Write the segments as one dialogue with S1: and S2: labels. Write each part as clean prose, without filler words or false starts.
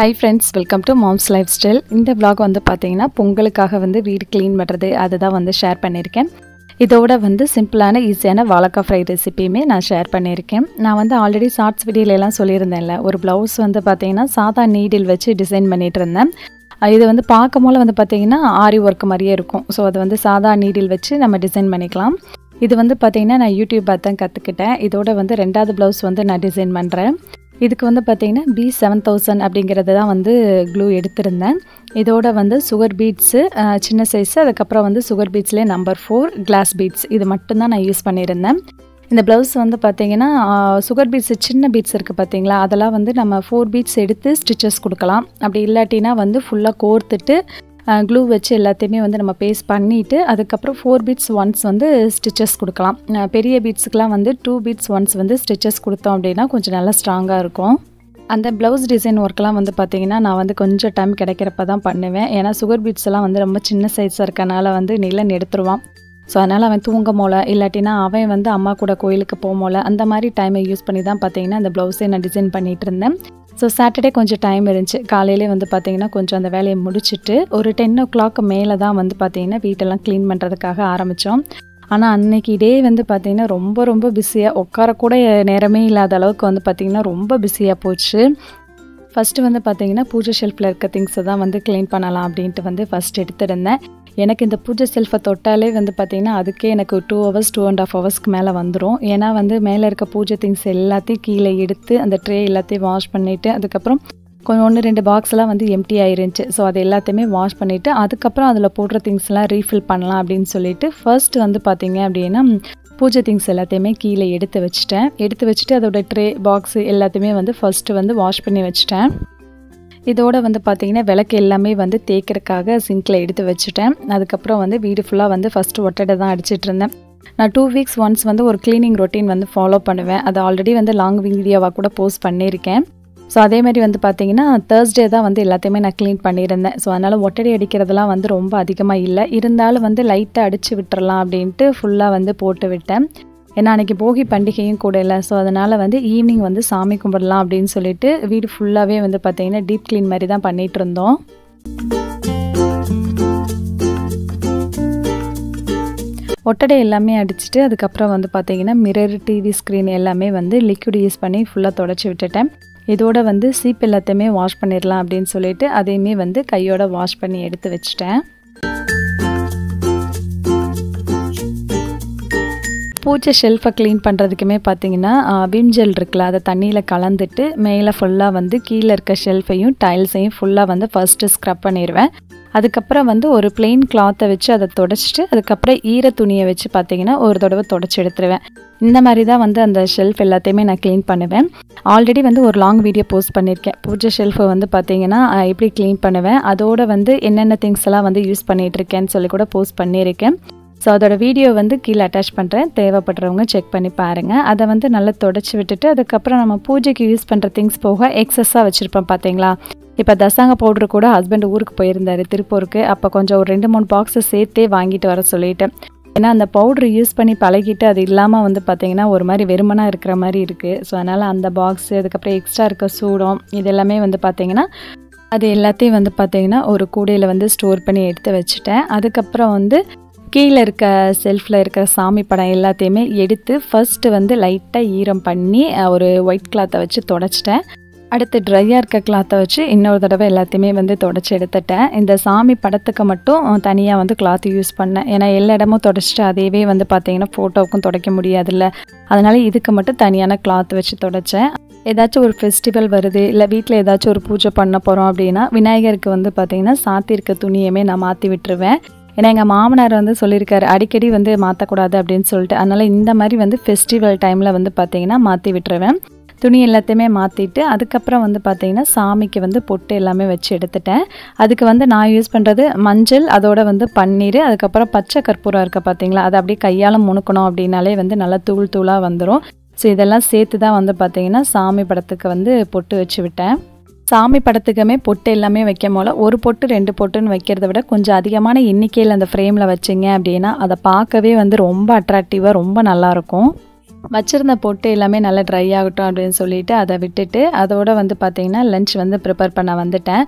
S1: Hi friends, welcome to Mom's Lifestyle. இந்த vlog வந்து பாத்தீங்கன்னா பொங்கலுக்காக வந்து வீடு க்ளீன் பண்றது அதுதான் வந்து ஷேர் பண்ணிருக்கேன். இதோட வந்து சிம்பிளான ஈஸியான வாழைக்காய் ஃப்ரை ரெசிபியுமே நான் ஷேர் பண்ணிருக்கேன். நான் வந்து ஆல்ரெடி ஷார்ட்ஸ் வீடியோல எல்லாம் சொல்லியிருந்தேன்ல, ஒரு ப்ளவுஸ் வந்து பாத்தீங்கன்னா சாதா நீடில் வச்சு டிசைன் பண்ணிட்டு இருந்தேன். இது வந்து பார்க்கும்போது வந்து பாத்தீங்கன்னா ஆரி ஒர்க் மாதிரியே இருக்கும். ஸோ அது வந்து சாதா நீடில் வச்சு நம்ம டிசைன் பண்ணிக்கலாம். இது வந்து பாத்தீங்கன்னா நான் யூடியூப் பார்த்து தான் கற்றுக்கிட்டேன். இதோட வந்து ரெண்டாவது ப்ளவுஸ் வந்து நான் டிசைன் பண்ணுறேன். இதுக்கு வந்து பார்த்திங்கன்னா B7000 அப்படிங்கிறது தான் வந்து க்ளூ எடுத்திருந்தேன். இதோட வந்து சுகர் பீட்ஸு சின்ன சைஸு, அதுக்கப்புறம் வந்து சுகர் பீட்ஸ்லேயே நம்பர் 4 கிளாஸ் பீட்ஸ் இது மட்டும்தான் நான் யூஸ் பண்ணியிருந்தேன். இந்த ப்ளவுஸ் வந்து பார்த்திங்கன்னா சுகர் பீட்ஸு சின்ன பீட்ஸ் இருக்குது பார்த்திங்களா, அதெல்லாம் வந்து நம்ம 4 பீட்ஸ் எடுத்து ஸ்டிச்சஸ் கொடுக்கலாம். அப்படி இல்லாட்டினா வந்து ஃபுல்லாக கோர்த்துட்டு க்ளூ வச்சு எல்லாத்தையுமே வந்து நம்ம பேஸ்ட் பண்ணிவிட்டு அதுக்கப்புறம் 4 பீட்ஸ் ஒன்ஸ் வந்து ஸ்டிச்சஸ் கொடுக்கலாம். பெரிய பீட்ஸுக்கெலாம் வந்து 2 பீட்ஸ் ஒன்ஸ் வந்து ஸ்டிச்சஸ் கொடுத்தோம் அப்படின்னா கொஞ்சம் நல்லா ஸ்ட்ராங்காக இருக்கும். அந்த ப்ளவுஸ் டிசைன் ஒர்க்லாம் வந்து பார்த்திங்கன்னா நான் வந்து கொஞ்சம் டைம் கிடைக்கிறப்ப தான் பண்ணுவேன். ஏன்னா சுகர் பீட்ஸ் எல்லாம் வந்து ரொம்ப சின்ன சைஸாக இருக்கனால வந்து நிலன் எடுத்துருவான். ஸோ அதனால் அவன் தூங்க போல இல்லாட்டினா அவன் வந்து அம்மா கூட கோயிலுக்கு போகல அந்த மாதிரி டைமை யூஸ் பண்ணி தான் பார்த்திங்கன்னா அந்த ப்ளவுஸே நான் டிசைன் பண்ணிகிட்டு இருந்தேன். ஸோ சாட்டர்டே கொஞ்சம் டைம் இருந்துச்சு. காலையிலே வந்து பார்த்திங்கன்னா கொஞ்சம் அந்த வேலையை முடிச்சுட்டு ஒரு 10 o'clock மேலே தான் வந்து பார்த்திங்கன்னா வீட்டெல்லாம் க்ளீன் பண்ணுறதுக்காக ஆரம்பித்தோம். ஆனால் அன்றைக்கி டே வந்து பார்த்திங்கன்னா ரொம்ப பிஸியாக உட்காரக்கூட நேரமே இல்லாத அளவுக்கு வந்து பார்த்திங்கன்னா ரொம்ப பிஸியாக போச்சு. ஃபஸ்ட்டு வந்து பார்த்திங்கன்னா பூஜை ஷெல்ஃபில் இருக்க திங்ஸை தான் வந்து க்ளீன் பண்ணலாம் அப்படின்ட்டு வந்து ஃபஸ்ட் எடுத்துருந்தேன். எனக்கு இந்த பூஜை செல்ஃபை தொட்டாலே வந்து பார்த்திங்கன்னா அதுக்கே எனக்கு 2 hours 2.5 hours மேலே வந்துடும். ஏன்னா வந்து மேலே இருக்க பூஜை திங்ஸ் எல்லாத்தையும் கீழே எடுத்து அந்த ட்ரே எல்லாத்தையும் வாஷ் பண்ணிவிட்டு அதுக்கப்புறம் கொஞ்சம் 1-2 பாக்ஸ்லாம் வந்து எம்டி ஆயிருந்துச்சு. ஸோ அது எல்லாத்தையுமே வாஷ் பண்ணிவிட்டு அதுக்கப்புறம் அதில் போடுற திங்ஸ்லாம் ரீஃபில் பண்ணலாம் அப்படின்னு சொல்லிட்டு ஃபர்ஸ்ட் வந்து பார்த்திங்க அப்படின்னா பூஜை திங்ஸ் எல்லாத்தையுமே கீழே எடுத்து வச்சுட்டு அதோட ட்ரே பாக்ஸு எல்லாத்தையுமே வந்து ஃபர்ஸ்ட்டு வந்து வாஷ் பண்ணி வச்சுட்டேன். இதோட வந்து பார்த்திங்கன்னா விளக்கு எல்லாமே வந்து தேய்க்கிறதுக்காக சிங்கில் எடுத்து வச்சுட்டேன். அதுக்கப்புறம் வந்து வீடு ஃபுல்லாக வந்து ஃபஸ்ட்டு ஒட்டடை தான் அடிச்சிட்டு இருந்தேன். நான் 2 weeks ஒன்ஸ் வந்து ஒரு க்ளீனிங் ரொட்டீன் வந்து ஃபாலோ பண்ணுவேன். அது ஆல்ரெடி வந்து லாங் வீடியோவாக கூட போஸ்ட் பண்ணியிருக்கேன். ஸோ அதேமாதிரி வந்து பார்த்திங்கன்னா Thursday தான் வந்து எல்லாத்தையுமே நான் க்ளீன் பண்ணியிருந்தேன். ஸோ அதனால் ஒட்டடை அடிக்கிறதுலாம் வந்து ரொம்ப அதிகமாக இல்லை, இருந்தாலும் வந்து லைட்டாக அடித்து விட்டுறலாம் அப்படின்ட்டு ஃபுல்லாக வந்து போட்டு விட்டேன். ஏன்னா அன்றைக்கி போகி பண்டிகையும் கூட இல்லை. ஸோ அதனால் வந்து ஈவினிங் வந்து சாமி கும்பிடலாம் அப்படின்னு சொல்லிட்டு வீடு ஃபுல்லாகவே வந்து பார்த்திங்கன்னா டீப் க்ளீன் மாதிரி தான் பண்ணிகிட்டு இருந்தோம். ஒட்டடை எல்லாமே அடிச்சுட்டு அதுக்கப்புறம் வந்து பார்த்திங்கன்னா மிரர், டிவி ஸ்க்ரீன் எல்லாமே வந்து லிக்விட் யூஸ் பண்ணி ஃபுல்லாக தொடச்சி விட்டுட்டேன். இதோட வந்து சீப் எல்லாத்தையுமே வாஷ் பண்ணிடலாம் அப்படின்னு சொல்லிட்டு அதையுமே வந்து கையோட வாஷ் பண்ணி எடுத்து வச்சுட்டேன். பூஜை ஷெல்ஃபை க்ளீன் பண்ணுறதுக்குமே பார்த்திங்கன்னா விம் ஜெல் இருக்குல்ல, அதை தண்ணியில் கலந்துட்டு மேலே ஃபுல்லாக வந்து கீழே இருக்க ஷெல்ஃபையும் டைல்ஸையும் ஃபுல்லாக வந்து ஃபஸ்ட்டு ஸ்க்ரப் பண்ணிடுவேன். அதுக்கப்புறம் வந்து ஒரு பிளெயின் கிளாத்தை வச்சு அதை தொடச்சிட்டு அதுக்கப்புறம் ஈர துணியை வச்சு பார்த்திங்கன்னா ஒரு தடவை தொடச்சி எடுத்துருவேன். இந்த மாதிரி தான் வந்து அந்த ஷெல்ஃப் எல்லாத்தையுமே நான் க்ளீன் பண்ணுவேன். ஆல்ரெடி வந்து ஒரு லாங் வீடியோ போஸ்ட் பண்ணியிருக்கேன். பூஜை ஷெல்ஃபை வந்து பார்த்திங்கன்னா எப்படி க்ளீன் பண்ணுவேன், அதோட வந்து என்னென்ன திங்ஸ் எல்லாம் வந்து யூஸ் பண்ணிகிட்ருக்கேன்னு சொல்லி கூட போஸ்ட் பண்ணியிருக்கேன். ஸோ அதோட வீடியோ வந்து கீழே அட்டாச் பண்ணுறேன், தேவைப்படுறவங்க செக் பண்ணி பாருங்கள். அதை வந்து நல்லா தொடச்சி விட்டுட்டு அதுக்கப்புறம் நம்ம பூஜைக்கு யூஸ் பண்ணுற திங்ஸ் போக எக்ஸஸாக வச்சுருப்போம் பார்த்திங்களா. இப்போ தசாங்க பவுட்ரு கூட ஹஸ்பண்ட் ஊருக்கு போயிருந்தார் திருப்பூருக்கு. அப்போ கொஞ்சம் ஒரு 2-3 பாக்ஸை சேர்த்தே வாங்கிட்டு வர சொல்லிட்டேன். ஏன்னா அந்த பவுட்ரு யூஸ் பண்ணி பழகிட்டு அது இல்லாமல் வந்து பார்த்திங்கன்னா ஒரு மாதிரி வெறுமனாக இருக்கிற மாதிரி இருக்குது. ஸோ அதனால் அந்த பாக்ஸு அதுக்கப்புறம் எக்ஸ்ட்ரா இருக்க சூடம் இது எல்லாமே வந்து பார்த்திங்கன்னா அது எல்லாத்தையும் வந்து பார்த்திங்கன்னா ஒரு கூடையில் வந்து ஸ்டோர் பண்ணி எடுத்து வச்சுட்டேன். அதுக்கப்புறம் வந்து கீழே இருக்க செல்ஃபில் இருக்கிற சாமி படம் எல்லாத்தையுமே எடுத்து ஃபர்ஸ்ட்டு வந்து லைட்டாக ஈரம் பண்ணி ஒரு ஒயிட் கிளாத்தை வச்சு தொடச்சிட்டேன். அடுத்து ட்ரையாக இருக்க கிளாத்தை வச்சு இன்னொரு தடவை எல்லாத்தையுமே வந்து தொடச்சி எடுத்துட்டேன். இந்த சாமி படத்துக்கு மட்டும் தனியாக வந்து கிளாத் யூஸ் பண்ணேன். ஏன்னா எல்லா இடமும் தொடச்சிட்டு அதையவே வந்து பார்த்திங்கன்னா ஃபோட்டோவுக்கும் துடைக்க முடியாதுல்ல, அதனால் இதுக்கு மட்டும் தனியான கிளாத் வச்சு தொடச்சேன். ஏதாச்சும் ஒரு ஃபெஸ்டிவல் வருது இல்லை வீட்டில் ஏதாச்சும் ஒரு பூஜை பண்ண போகிறோம் அப்படின்னா விநாயகருக்கு வந்து பார்த்திங்கன்னா சாத்தியிருக்க துணியுமே நான் மாற்றி விட்டுருவேன். ஏன்னா எங்கள் மாமனார் வந்து சொல்லியிருக்காரு அடிக்கடி வந்து மாற்றக்கூடாது அப்படின்னு சொல்லிட்டு. அதனால் இந்த மாதிரி வந்து ஃபெஸ்டிவல் டைமில் வந்து பார்த்திங்கன்னா மாற்றி விட்டுருவேன். துணி எல்லாத்தையுமே மாற்றிட்டு அதுக்கப்புறம் வந்து பார்த்திங்கன்னா சாமிக்கு வந்து பொட்டு எல்லாமே வச்சு எடுத்துட்டேன். அதுக்கு வந்து நான் யூஸ் பண்ணுறது மஞ்சள், அதோட வந்து பன்னீர், அதுக்கப்புறம் பச்சை கற்பூரம் இருக்குது பார்த்திங்களா, அதை அப்படியே கையால் முணுக்கணும் அப்படின்னாலே வந்து நல்லா தூளாக வந்துடும். ஸோ இதெல்லாம் சேர்த்து தான் வந்து பார்த்திங்கன்னா சாமி படத்துக்கு வந்து பொட்டு வச்சு விட்டேன். சாமி படத்துக்குமே பொட்டு எல்லாமே வைக்கும் போல் ஒரு பொட்டு 2 பொட்டுன்னு வைக்கிறத விட கொஞ்சம் அதிகமான எண்ணிக்கையில் அந்த ஃப்ரேமில் வச்சிங்க அப்படின்னா அதை பார்க்கவே வந்து ரொம்ப அட்ராக்டிவாக ரொம்ப நல்லாயிருக்கும். வச்சுருந்த பொட்டு எல்லாமே நல்லா ட்ரை ஆகட்டும் அப்படின்னு சொல்லிட்டு அதை விட்டுட்டு அதோட வந்து பார்த்திங்கன்னா லஞ்ச் வந்து ப்ரிப்பேர் பண்ண வந்துட்டேன்.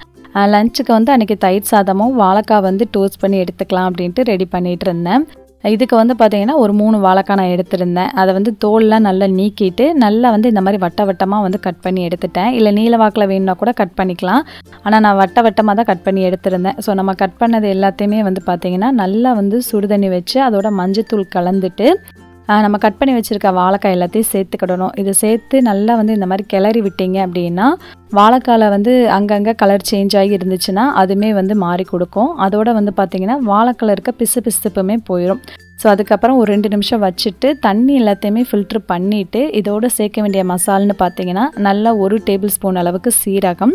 S1: லஞ்சுக்கு வந்து அன்றைக்கி தயிர் சாதமும் வாழைக்காய் வந்து டோஸ்ட் பண்ணி எடுத்துக்கலாம் அப்படின்ட்டு ரெடி பண்ணிகிட்டு இருந்தேன். இதுக்கு வந்து பார்த்திங்கன்னா ஒரு 3 வாழைக்காய் நான் எடுத்திருந்தேன். அதை வந்து தோல்லாம் நல்லா நீக்கிட்டு நல்லா வந்து இந்த மாதிரி வட்ட வட்டமாக வந்து கட் பண்ணி எடுத்துட்டேன். இல்லை நீல வாக்கில் வேணும்னா கூட கட் பண்ணிக்கலாம். ஆனால் நான் வட்ட வட்டமாக தான் கட் பண்ணி எடுத்திருந்தேன். ஸோ நம்ம கட் பண்ணது எல்லாத்தையுமே வந்து பார்த்திங்கன்னா நல்லா வந்து சுடுதண்ணி வச்சு அதோட மஞ்சத்தூள் கலந்துட்டு நம்ம கட் பண்ணி வச்சுருக்க வாழைக்காய் எல்லாத்தையும் சேர்த்துக்கிடணும். இதை சேர்த்து நல்லா வந்து இந்த மாதிரி கிளறி விட்டீங்க அப்படின்னா வாழைக்காயில் வந்து அங்கங்கே கலர் சேஞ்ச் ஆகி இருந்துச்சுன்னா அதுவுமே வந்து மாறி கொடுக்கும். அதோட வந்து பார்த்திங்கன்னா வாழைக்காயில் இருக்க பிசுப்புமே போயிடும். ஸோ அதுக்கப்புறம் ஒரு 2 நிமிஷம் வச்சுட்டு தண்ணி எல்லாத்தையுமே ஃபில்ட்ரு பண்ணிவிட்டு இதோட சேர்க்க வேண்டிய மசால்னு பார்த்திங்கன்னா நல்லா 1 டேபிள் ஸ்பூன் அளவுக்கு சீரகம்,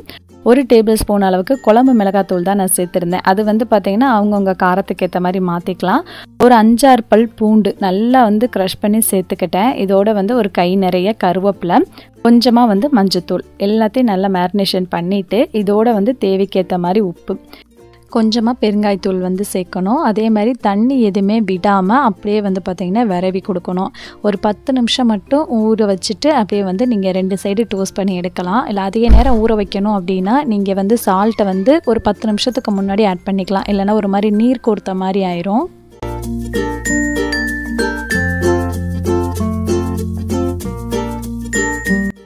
S1: 1 டேபிள் ஸ்பூன் அளவுக்கு குழம்பு மிளகாத்தூள் தான் நான் சேர்த்துருந்தேன். அது வந்து பார்த்திங்கன்னா அவங்கவுங்க காரத்துக்கு ஏற்ற மாதிரி மாற்றிக்கலாம். ஒரு 5-6 பல் பூண்டு நல்லா வந்து க்ரஷ் பண்ணி சேர்த்துக்கிட்டேன். இதோட வந்து ஒரு கை நிறைய கருவேப்பிலை, கொஞ்சமாக வந்து மஞ்சத்தூள் எல்லாத்தையும் நல்லா மேரினேஷன் பண்ணிவிட்டு இதோட வந்து தேவைக்கேற்ற மாதிரி உப்பு, கொஞ்சமாக பெருங்காயத்தூள் வந்து சேர்க்கணும். அதே மாதிரி தண்ணி எதுவுமே விடாமல் அப்படியே வந்து பார்த்திங்கன்னா விரவி கொடுக்கணும். ஒரு 10 நிமிஷம் மட்டும் ஊற வச்சுட்டு அப்படியே வந்து நீங்கள் 2 சைடு டோஸ்ட் பண்ணி எடுக்கலாம். இல்லை அதிக நேரம் ஊற வைக்கணும் அப்படின்னா நீங்கள் வந்து சால்ட்டை வந்து ஒரு 10 நிமிஷத்துக்கு முன்னாடி ஆட் பண்ணிக்கலாம். இல்லைனா ஒரு மாதிரி நீர் கோர்த்த மாதிரி ஆயிரும்.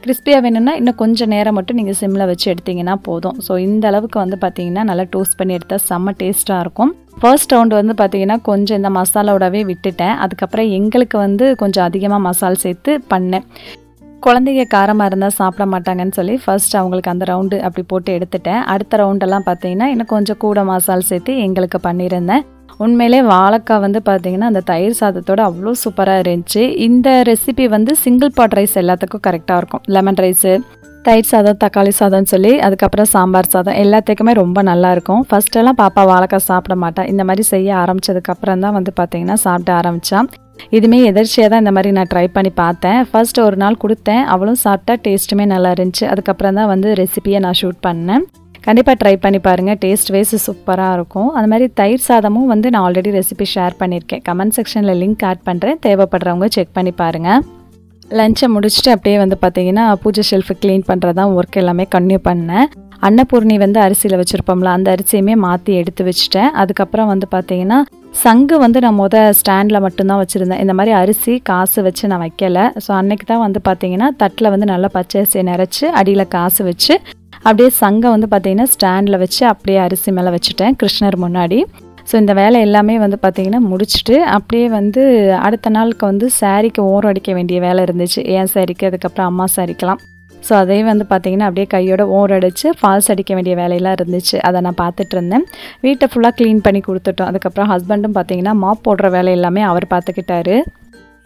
S1: கிறிஸ்பியாக வேணும்னா இன்னும் கொஞ்சம் நேரம் மட்டும் நீங்கள் சிம்மில் வச்சு எடுத்திங்கன்னா போதும். ஸோ இந்த அளவுக்கு வந்து பார்த்திங்கன்னா நல்லா டோஸ்ட் பண்ணி எடுத்தால் செம்ம டேஸ்ட்டாக இருக்கும். ஃபர்ஸ்ட் ரவுண்டு வந்து பார்த்திங்கன்னா கொஞ்சம் இந்த மசாலாவோடவே விட்டுட்டேன். அதுக்கப்புறம் எங்களுக்கு வந்து கொஞ்சம் அதிகமாக மசால் சேர்த்து பண்ணேன். குழந்தைங்க காரமாக இருந்தால் சாப்பிட மாட்டாங்கன்னு சொல்லி ஃபர்ஸ்ட் அவங்களுக்கு அந்த ரவுண்டு அப்படி போட்டு எடுத்துட்டேன். அடுத்த ரவுண்டெல்லாம் பார்த்திங்கன்னா இன்னும் கொஞ்சம் கூட மசால் சேர்த்து எங்களுக்கு பண்ணியிருந்தேன். உண்மையிலே வாழைக்காய் வந்து பார்த்திங்கன்னா அந்த தயிர் சாதத்தோடு அவ்வளோ சூப்பராக இருந்துச்சு. இந்த ரெசிபி வந்து சிங்கிள் பாட் ரைஸ் எல்லாத்துக்கும் கரெக்டாக இருக்கும். லெமன் ரைஸு, தயிர் சாதம், தக்காளி சாதம்னு சொல்லி அதுக்கப்புறம் சாம்பார் சாதம் எல்லாத்துக்குமே ரொம்ப நல்லாயிருக்கும். ஃபஸ்ட்டெல்லாம் பாப்பா வாழைக்காய் சாப்பிட மாட்டா. இந்த மாதிரி செய்ய ஆரம்பித்ததுக்கப்புறம் தான் வந்து பார்த்திங்கன்னா சாப்பிட ஆரம்பித்தான். இதுவுமே எதிர்ச்சியாக தான் இந்த மாதிரி நான் ட்ரை பண்ணி பார்த்தேன். ஃபர்ஸ்ட் ஒரு நாள் கொடுத்தேன், அவளும் சாப்பிட்டா டேஸ்ட்டுமே நல்லா இருந்துச்சு. அதுக்கப்புறம் தான் வந்து ரெசிபியை நான் ஷூட் பண்ணேன். கண்டிப்பாக ட்ரை பண்ணி பாருங்கள், டேஸ்ட் வைஸ் சூப்பராக இருக்கும். அது மாதிரி தயிர் சாதமும் வந்து நான் ஆல்ரெடி ரெசிபி ஷேர் பண்ணியிருக்கேன். கமெண்ட் செக்ஷனில் லிங்க் ஆட் பண்ணுறேன், தேவைப்படுறவங்க செக் பண்ணி பாருங்கள். லஞ்சை முடிச்சுட்டு அப்படியே வந்து பார்த்திங்கன்னா பூஜை ஷெல்ஃபு க்ளீன் பண்ணுறதான் ஒர்க் எல்லாமே கன்டினியூ பண்ணேன். அன்னபூர்ணி வந்து அரிசியில் வச்சுருப்போம்ல, அந்த அரிசியுமே மாற்றி எடுத்து வச்சுட்டேன். அதுக்கப்புறம் வந்து பார்த்திங்கன்னா சங்கு வந்து நான் ஸ்டாண்டில் மட்டும்தான் வச்சுருந்தேன். இந்த மாதிரி அரிசி காசு வச்சு நான் வைக்கலை. ஸோ அன்றைக்கி தான் வந்து பார்த்திங்கன்னா தட்டில் வந்து நல்லா பச்சை அரிசியை நிறச்சி அடியில் காசு வச்சு அப்படியே சங்கை வந்து பார்த்திங்கன்னா ஸ்டாண்டில் வச்சு அப்படியே அரிசி மேலே வச்சுட்டேன் கிருஷ்ணர் முன்னாடி. ஸோ இந்த வேலை எல்லாமே வந்து பார்த்திங்கன்னா முடிச்சுட்டு அப்படியே வந்து அடுத்த நாளுக்கு வந்து சாரீக்கு ஓரம் அடிக்க வேண்டிய வேலை இருந்துச்சு. என் சாரீக்கு, அதுக்கப்புறம் அம்மா சாரீக்கெலாம். ஸோ அதையும் வந்து பார்த்திங்கன்னா அப்படியே கையோட ஓரம் அடித்து ஃபால்ஸ் அடிக்க வேண்டிய வேலையெல்லாம் இருந்துச்சு. அதை நான் பார்த்துட்டு இருந்தேன். வீட்டை ஃபுல்லாக க்ளீன் பண்ணி கொடுத்துட்டோம். அதுக்கப்புறம் ஹஸ்பண்டும் பார்த்திங்கன்னா மாப் போடுற வேலை எல்லாமே அவர் பார்த்துக்கிட்டாரு.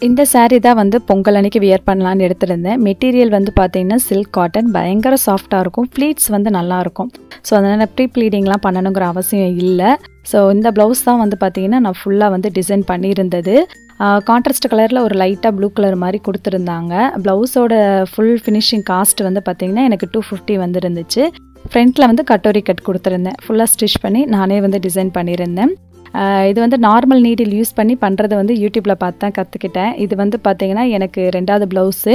S1: இந்த சாரீ தான் வந்து பொங்கல் அன்னைக்கு வியர் பண்ணலான்னு எடுத்துருந்தேன். மெட்டீரியல் வந்து பார்த்திங்கன்னா சில்க் காட்டன், பயங்கர சாஃப்டாக இருக்கும். ப்ளீட்ஸ் வந்து நல்லாயிருக்கும். ஸோ அதனால் ப்ரீ ப்ளீடிங்லாம் பண்ணணுங்கிற அவசியம் இல்லை. ஸோ இந்த ப்ளவுஸ் தான் வந்து பார்த்திங்கன்னா நான் ஃபுல்லாக வந்து டிசைன் பண்ணியிருந்தது. கான்ட்ராஸ்ட் கலரில் ஒரு லைட்டாக ப்ளூ கலர் மாதிரி கொடுத்துருந்தாங்க. ப்ளவுஸோட ஃபுல் ஃபினிஷிங் காஸ்ட் வந்து பார்த்திங்கன்னா எனக்கு 250 வந்துருந்துச்சு. ஃப்ரண்ட்டில் வந்து கட்டோரி கட் கொடுத்துருந்தேன். ஃபுல்லாக ஸ்டிச் பண்ணி நானே வந்து டிசைன் பண்ணியிருந்தேன். இது வந்து நார்மல் நீடில் யூஸ் பண்ணி பண்ணுறது வந்து யூடியூப்பில் பார்த்து தான் கற்றுக்கிட்டேன். இது வந்து பார்த்திங்கன்னா எனக்கு 2வது ப்ளவுஸு.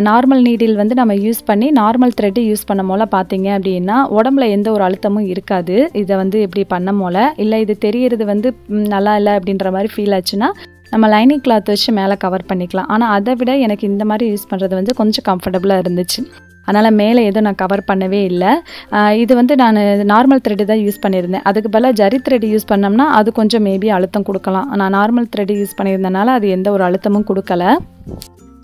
S1: நார்மல் நீடில் வந்து நம்ம யூஸ் பண்ணி நார்மல் த்ரெட்டு யூஸ் பண்ண போல பார்த்திங்க அப்படின்னா உடம்புல எந்த ஒரு அழுத்தமும் இருக்காது. இதை வந்து இப்படி பண்ண போல இல்லை இது தெரியறது வந்து நல்லா இல்லை அப்படின்ற மாதிரி ஃபீல் ஆச்சுன்னா நம்ம லைனிங் கிளாத் வச்சு மேலே கவர் பண்ணிக்கலாம். ஆனால் அதை விட எனக்கு இந்த மாதிரி யூஸ் பண்ணுறது வந்து கொஞ்சம் கம்ஃபர்டபுளாக இருந்துச்சு. அதனால் மேலே எதுவும் நான் கவர் பண்ணவே இல்லை. இது வந்து நான் நார்மல் த்ரெட்டு தான் யூஸ் பண்ணியிருந்தேன். அதுக்கு பதிலாக ஜரி த்ரெட்டு யூஸ் பண்ணோம்னா அது கொஞ்சம் மேபி அழுத்தம் கொடுக்கலாம். நான் நார்மல் த்ரெட்டு யூஸ் பண்ணியிருந்தனால அது எந்த ஒரு அழுத்தமும் கொடுக்கல.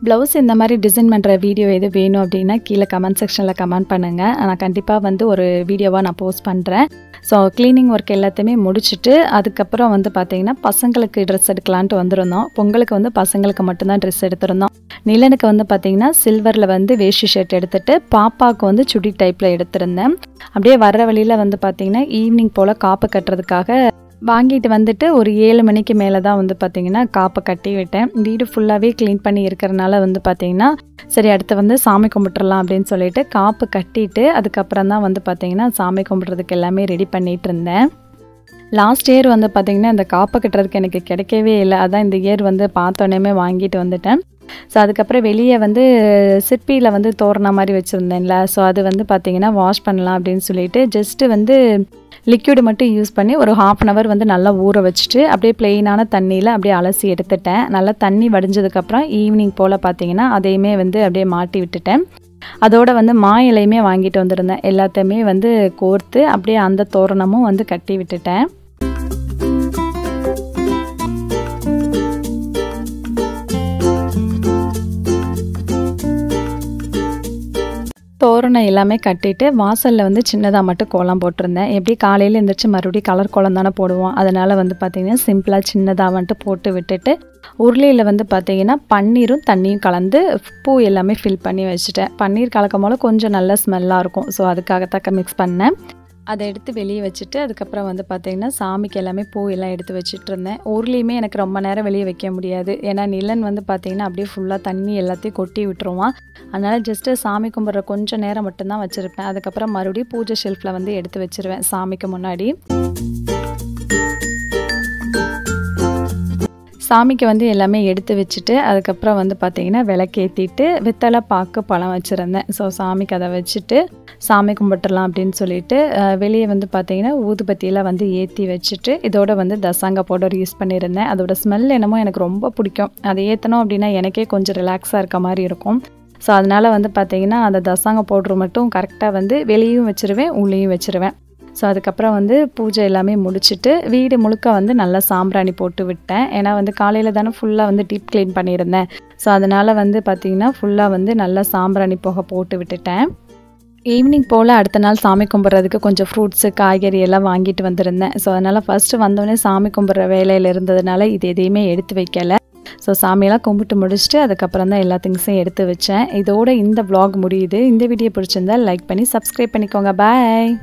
S1: ப்ளவுஸ் இந்த மாதிரி டிசைன் பண்ணுற வீடியோ எது வேணும் அப்படின்னா கீழே கமெண்ட் செக்ஷனில் கமெண்ட் பண்ணுங்கள். நான் கண்டிப்பாக வந்து ஒரு வீடியோவாக நான் போஸ்ட் பண்ணுறேன். ஸோ க்ளீனிங் ஒர்க் எல்லாத்தையுமே முடிச்சுட்டு அதுக்கப்புறம் வந்து பார்த்திங்கன்னா பசங்களுக்கு ட்ரெஸ் எடுக்கலான்ட்டு வந்திருந்தோம். பொங்கலுக்கு வந்து பசங்களுக்கு மட்டும்தான் ட்ரெஸ் எடுத்திருந்தோம். நிலனுக்கு வந்து பார்த்திங்கன்னா சில்வரில் வந்து வேஷ்டி ஷர்ட் எடுத்துகிட்டு பாப்பாவுக்கு வந்து சுடி டைப்பில் எடுத்திருந்தேன். அப்படியே வர்ற வழியில் வந்து பார்த்திங்கன்னா ஈவினிங் போல் காப்பு கட்டுறதுக்காக வாங்கிட்டு வந்துட்டு ஒரு 7 மணிக்கு மேலே தான் வந்து பார்த்திங்கன்னா காப்பை கட்டி விட்டேன். வீடு ஃபுல்லாகவே க்ளீன் பண்ணி இருக்கிறனால வந்து பார்த்திங்கன்னா சரி அடுத்து வந்து சாமி கும்பிட்றலாம் அப்படின்னு சொல்லிட்டு காப்பு கட்டிட்டு அதுக்கப்புறம் தான் வந்து பார்த்திங்கன்னா சாமி கும்பிட்றதுக்கு எல்லாமே ரெடி பண்ணிகிட்டு இருந்தேன். லாஸ்ட் இயர் வந்து பார்த்திங்கன்னா இந்த காப்பை கட்டுறதுக்கு எனக்கு கிடைக்கவே இல்லை. அதான் இந்த இயர் வந்து பார்த்தோன்னே வாங்கிட்டு வந்துட்டேன். ஸோ அதுக்கப்புறம் வெளியே வந்து சிற்பியில் வந்து தோரண மாதிரி வச்சுருந்தேன்ல, ஸோ அது வந்து பார்த்திங்கன்னா வாஷ் பண்ணலாம் அப்படின்னு சொல்லிட்டு ஜஸ்ட்டு வந்து லிக்விடு மட்டும் யூஸ் பண்ணி ஒரு 1/2 hour வந்து நல்லா ஊற வச்சுட்டு அப்படியே ப்ளெயினான தண்ணியில் அப்படியே அலசி எடுத்துட்டேன். நல்லா தண்ணி வடிஞ்சதுக்கப்புறம் ஈவினிங் போல் பார்த்திங்கன்னா அதையுமே வந்து அப்படியே மாட்டி விட்டுட்டேன். அதோட வந்து மா இலையுமே வாங்கிட்டு வந்திருந்தேன். எல்லாத்தையுமே வந்து கோர்த்து அப்படியே அந்த தோரணமும் வந்து கட்டி விட்டுட்டேன். தோரணம் எல்லாமே கட்டிட்டு வாசலில் வந்து சின்னதாக மட்டும் கோலம் போட்டிருந்தேன். எப்படி காலையில் எழுந்திரிச்சு மறுபடியும் கலர் கோலம் தானே போடுவோம், அதனால் வந்து பார்த்திங்கன்னா சிம்பிளாக சின்னதாக வந்துட்டு போட்டு விட்டுட்டு உருளையில் வந்து பார்த்திங்கன்னா பன்னீரும் தண்ணியும் கலந்து பூ எல்லாமே ஃபில் பண்ணி வச்சுட்டேன். பன்னீர் கலக்கும் போது கொஞ்சம் நல்ல ஸ்மெல்லாக இருக்கும், ஸோ அதுக்காகத்தாக்க மிக்ஸ் பண்ணேன். அதை எடுத்து வெளியே வச்சுட்டு அதுக்கப்புறம் வந்து பார்த்திங்கன்னா சாமிக்கு எல்லாமே பூ எல்லாம் எடுத்து வச்சுட்டு இருந்தேன். ஊர்லேயுமே எனக்கு ரொம்ப நேரம் வெளியே வைக்க முடியாது, ஏன்னா நிலன் வந்து பார்த்திங்கன்னா அப்படியே ஃபுல்லாக தண்ணி எல்லாத்தையும் கொட்டி விட்டுருவான். அதனால் ஜஸ்ட்டு சாமி கும்பிட்ற கொஞ்சம் நேரம் மட்டும்தான் வச்சுருப்பேன். அதுக்கப்புறம் மறுபடியும் பூஜை ஷெல்ஃபில் வந்து எடுத்து வச்சுருவேன் சாமிக்கு முன்னாடி. சாமிக்கு வந்து எல்லாமே எடுத்து வச்சுட்டு அதுக்கப்புறம் வந்து பார்த்திங்கன்னா விளக்கேற்றிட்டு வெத்தலை பாக்கு பழம் வச்சுருந்தேன். ஸோ சாமிக்கு அதை வச்சுட்டு சாமி கும்பிட்டுடலாம் அப்படின்னு சொல்லிட்டு வெளியே வந்து பார்த்திங்கன்னா ஊதுபத்தியெல்லாம் வந்து ஏற்றி வச்சுட்டு இதோட வந்து தசாங்க பவுடர் யூஸ் பண்ணியிருந்தேன். அதோட ஸ்மெல் என்னமோ எனக்கு ரொம்ப பிடிக்கும். அதை ஏற்றணும் அப்படின்னா எனக்கே கொஞ்சம் ரிலாக்ஸாக இருக்க மாதிரி இருக்கும். ஸோ அதனால் வந்து பார்த்திங்கன்னா அந்த தசாங்க பவுட்ரு மட்டும் கரெக்டாக வந்து வெளியும் வச்சுருவேன், உள்ளேயும் வச்சுருவேன். ஸோ அதுக்கப்புறம் வந்து பூஜை எல்லாமே முடிச்சுட்டு வீடு முழுக்க வந்து நல்லா சாம்பிராணி போட்டு விட்டேன். ஏன்னா வந்து காலையில் தானே ஃபுல்லாக வந்து டீப் க்ளீன் பண்ணியிருந்தேன். ஸோ அதனால் வந்து பார்த்திங்கன்னா ஃபுல்லாக வந்து நல்லா சாம்பிராணி புகை போட்டு விட்டுட்டேன். ஈவினிங் போல் அடுத்த நாள் சாமி கும்பிட்றதுக்கு கொஞ்சம் ஃப்ரூட்ஸு காய்கறி எல்லாம் வாங்கிட்டு வந்திருந்தேன். ஸோ அதனால் ஃபஸ்ட்டு வந்தோடனே சாமி கும்பிட்ற வேலையில் இருந்ததுனால இது எதையுமே எடுத்து வைக்கலை. ஸோ சாமியெல்லாம் கும்பிட்டு முடிச்சுட்டு அதுக்கப்புறம் தான் எல்லா திங்ஸையும் எடுத்து வச்சேன். இதோட இந்த vlog முடியுது. இந்த வீடியோ பிடிச்சிருந்தால் லைக் பண்ணி சப்ஸ்கிரைப் பண்ணிக்கோங்க. பாய்.